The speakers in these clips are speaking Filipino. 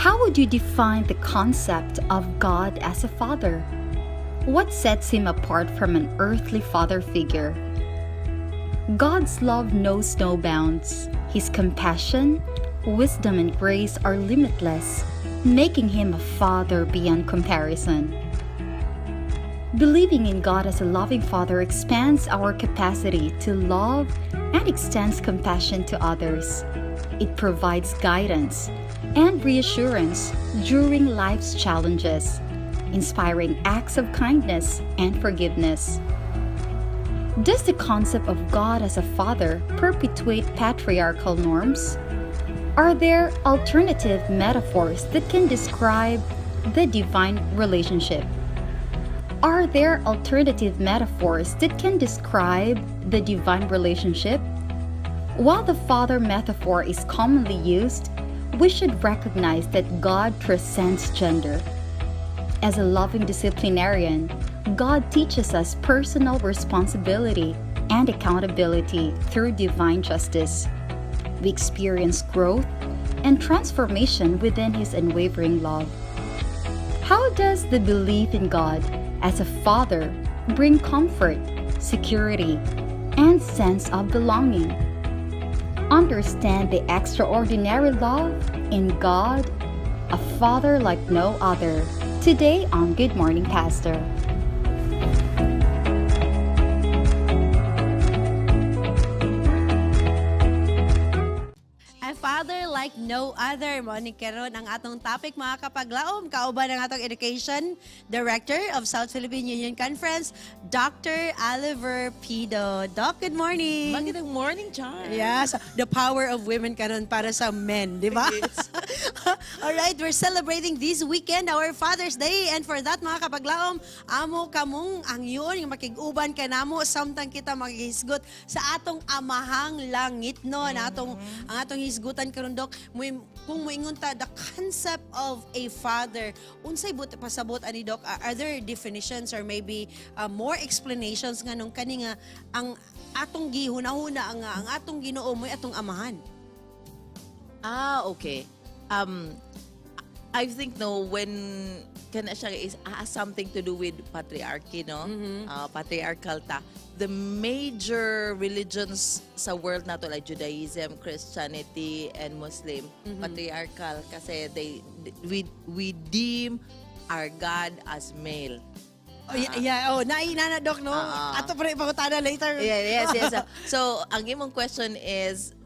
How would you define the concept of God as a father? What sets him apart from an earthly father figure? God's love knows no bounds. His compassion, wisdom, and grace are limitless, making him a father beyond comparison. Believing in God as a loving father expands our capacity to love and extends compassion to others. It provides guidance and reassurance during life's challenges, inspiring acts of kindness and forgiveness. Does the concept of God as a father perpetuate patriarchal norms? Are there alternative metaphors that can describe the divine relationship? Are there alternative metaphors that can describe the divine relationship? While the father metaphor is commonly used, we should recognize that God transcends gender. As a loving disciplinarian, God teaches us personal responsibility and accountability through divine justice. We experience growth and transformation within His unwavering love. How does the belief in God as a father bring comfort, security, and sense of belonging? Understand the extraordinary love in God, a father like no other. Today on Good Morning Pastor. A father like no other. Morning karon ang atong topic mga kapaglaom. Kauban ang atong Education Director of South Philippine Union Conference, Dr. Alevir Pido. Doc, good morning. Magandang morning, Char. Yes, the power of women karon para sa men, di ba? Yes. All right, we're celebrating this weekend our Father's Day, and for that mga kapaglaom, amo kamong ang yun, yung makig-uban ka namo samtang kita maghisgot sa atong amahang langit no, na ang atong hisgutan karon Dok, kung moingon ta the concept of a father, unsay pasabot ani Dok, are there definitions or maybe more explanations nganong kani nga ang atong gihunahuna ang atong Ginoo mo'y atong amahan? Okay. I think when kana siya is something to do with patriarchy, no? Patriarchal ta. The major religions sa world nato like Judaism, Christianity, and Muslim, patriarchal kasi we deem our God as male. Nainana Dok, no? Ato pa rin pangutana later. Yes. So, ang imong question is,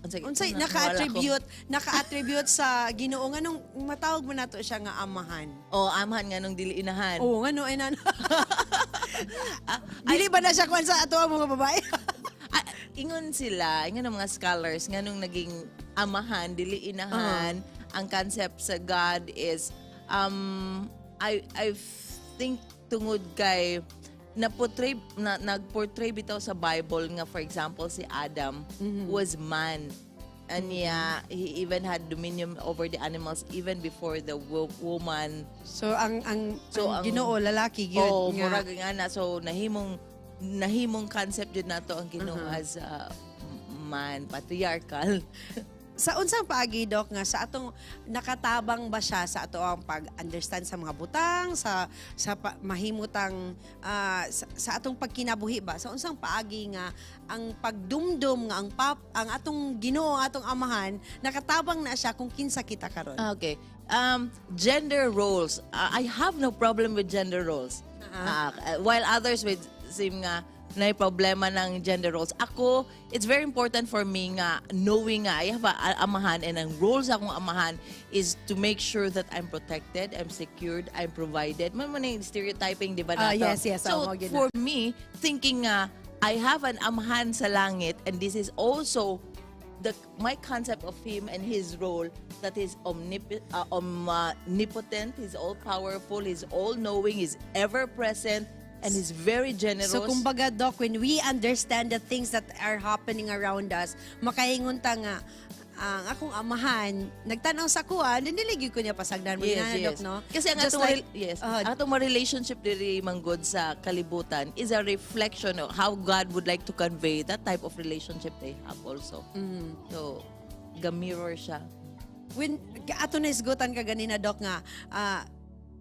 unsay naka-attribute sa Ginoo nganong matawag mo nato siya nga amahan. Amahan nganong dili inahan. Ngano ay nana. Dili ba na siya kung sa ato ang mga babae? Ingon ang mga scholars nganong naging amahan dili inahan. Ang concept sa God is I think tungod kay nag-portray bitaw sa Bible nga for example si Adam was man. And he even had dominion over the animals even before the woman. So ang Ginoo lalaki gyud nga. Murag nga na so nahimong concept jud nato ang Ginoo as man, patriarchal. Sa unsang paagi Dok nga sa atong nakatabang ba siya sa ato ang pag-understand sa mga butang sa mahimutang sa atong pagkinabuhi ba sa unsang paagi nga ang pagdumdum nga ang atong Ginoo atong amahan nakatabang na siya kung kinsa kita karon. Okay. Gender roles. I have no problem with gender roles. While others would seem nga na problema ng gender roles. Ako, it's very important for me nga knowing nga I have a amahan and ang roles akong amahan is to make sure that I'm protected, I'm secured, I'm provided. Man yung stereotyping, di ba nato? Yes. So, for me, thinking nga I have an amahan sa langit and this is also my concept of him and his role that is omnipotent, he's all-powerful, he's all-knowing, he's ever-present, and He's very generous. So kumbaga Doc, when we understand the things that are happening around us, makaingon ta nga ang akong amahan nagtanaw sa kuan, diniligi ko niya pasagdan mo Doc, no? Kasi ang atong relationship diri manggod sa kalibutan is a reflection of how God would like to convey that type of relationship they have also. So, mirror siya. when ato na isgutan ka ganina Doc nga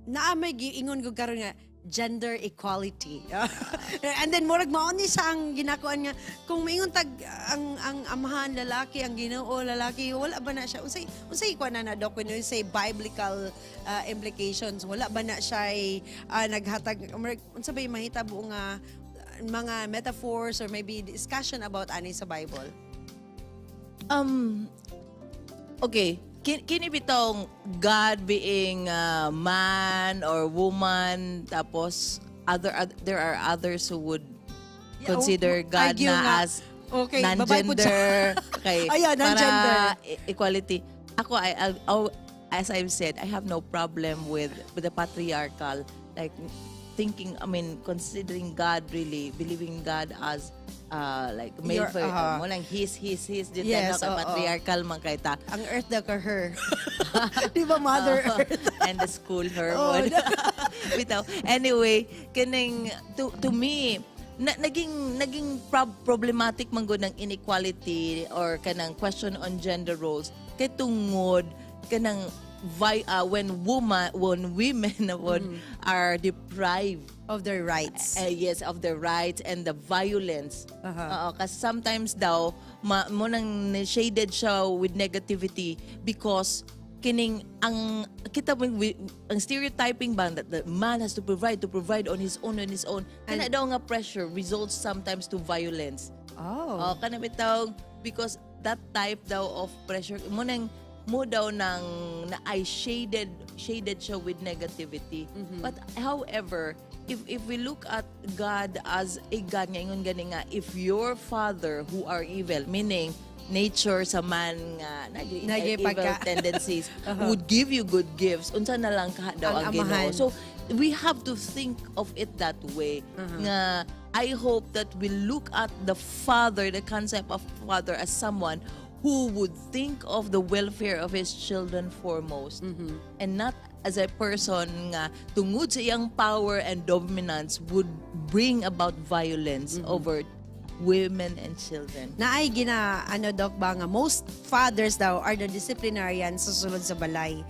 naamay giingon ko karon nga gender equality. And then murag mao ni sa ang ginakuan nga kung maingon tag ang amahan lalaki ang Ginoo lalaki wala ba na siya unsay kuan na Doc when you say biblical implications wala ba na siya naghatag unsa ba mahitabo nga mga metaphors or maybe discussion about ani sa Bible? Okay. Kini bitong God being man or woman, tapos there are others who would consider God argue nga. na as Okay, babae po non-gender. Okay, Ayan, non-gender. para equality. Ako, as I've said, I have no problem with the patriarchal, like thinking, considering God really, believing God as like male for mo lang his dito Yes, na patriarchal man kay ta Ang earth da ka her. Di ba Mother Earth? and the school her bitaw anyway kining to me naging problematic man gud ng inequality or kanang question on gender roles kay tungod kanang when women are deprived Of their rights. yes, of their rights and the violence. Kasi sometimes daw, mo nang shaded siya with negativity because kining ang kita ang stereotyping ba that the man has to provide on his own kana daw nga pressure results sometimes to violence. Kana bitaw because that type daw of pressure mo daw nang na ay shaded siya with negativity. But however, if we look at God as a God ngayon gani nga, if your father who are evil, meaning nature sa man nga evil tendencies would give you good gifts, unsa na lang ka daw ang Ginoo. So we have to think of it that way. Nga I hope that we look at the father, the concept of father as someone who would think of the welfare of his children foremost and not as a person nga tungod sa iyang power and dominance would bring about violence over women and children. Naay Doc ba nga most fathers daw are the disciplinarians sa sulod sa balay.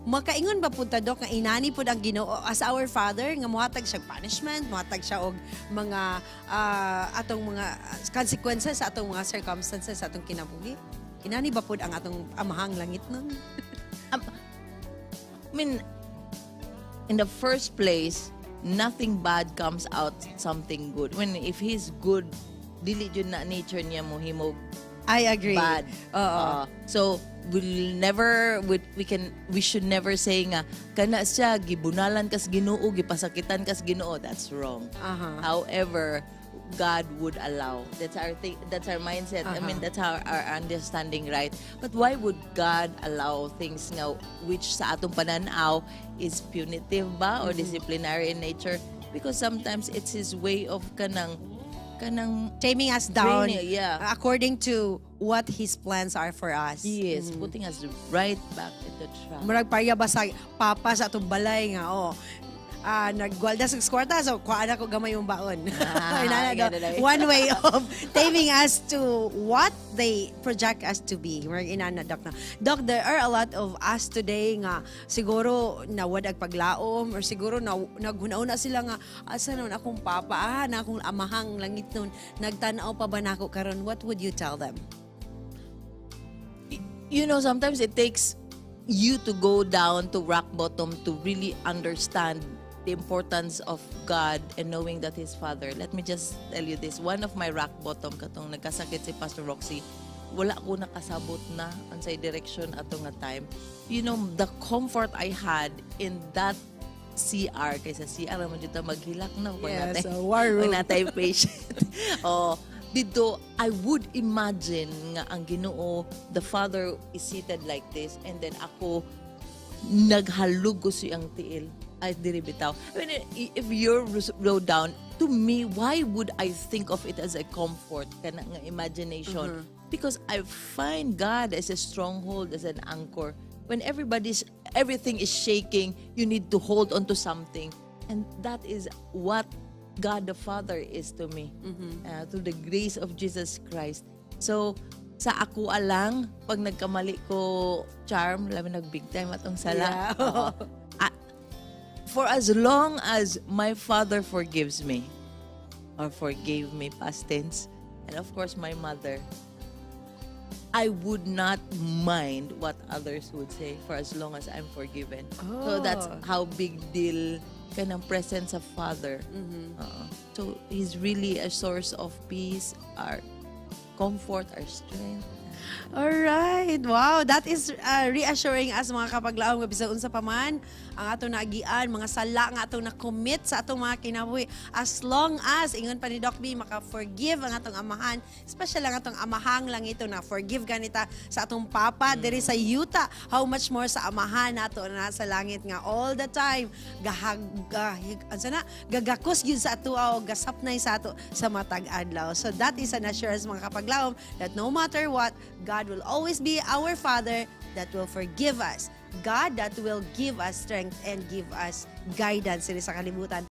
Makaingon ba punta Doc nga inani pud ang Ginoo as our father nga mohatag siya punishment, mohatag siya og mga atong mga consequences sa atong mga circumstances sa atong kinabuhi? Inani ba pud ang atong amahang langit nun? In the first place, nothing bad comes out something good. If he's good, dili jud na nature niya mo himog I agree. bad. So we should never say nga kana siya gibunalan kas Ginoo, gipasakitan kas Ginoo. That's wrong. However, God would allow. That's our mindset. That's our understanding, right? But why would God allow things nga which sa atong pananaw is punitive ba or disciplinary in nature? Because sometimes it's His way of kanang taming us down according to what His plans are for us. Yes, putting us right back into track. Murag parya ba sa papa sa atong balay nga nagwalda sa kwarta so kuha ko gamay yung baon. One way of taming us to what they project us to be. Doc, there are a lot of us today nga siguro nawad ag paglaom or siguro naghunauna sila nga asa nun akong papa na akong amahang langit nun nagtanaw pa ba nako karon, what would you tell them? Sometimes it takes you to go down to rock bottom to really understand the importance of God and knowing that His Father. Let me just tell you this. One of my rock bottom katong nagkasakit si Pastor Roxy, wala ko nakasabot na on sa direction ato nga time. The comfort I had in that CR, kaysa CR naman dito maghilak na Yes, war room. natay patient. Dito, I would imagine nga ang Ginoo, the Father is seated like this and then ako naghalug ko siyang tiil. Ay, diri bitaw. If you're wrote down, to me, why would I think of it as a comfort, kana nga imagination? Because I find God as a stronghold, as an anchor. When everything is shaking, you need to hold on to something. And that is what God the Father is to me, through the grace of Jesus Christ. So, sa ako alang pag nagkamali ko charm, labi nag big time atong sala. Yeah. Oo. For as long as my father forgives me or forgave me past tense, and of course my mother, I would not mind what others would say for as long as I'm forgiven. So that's how big deal kanang presence of father. So he's really a source of peace, our comfort, our strength. Alright. Wow, that is reassuring us mga kapaglaom nga bisan unsa pa man ang atong naagian, mga sala nga atong na-commit sa atong mga kinabuhi. As long as ingon pa ni Doc B maka-forgive ang atong amahan, especially ang atong amahang lang ito na forgive ganita sa atong papa diri sa yuta. How much more sa amahan nato na nasa langit nga all the time gagakos gyud sa ato o gasapnay sa ato sa matag adlaw. So that is an assurance mga kapaglaom that no matter what, God will always be our Father that will forgive us. God that will give us strength and give us guidance sa kalibutan.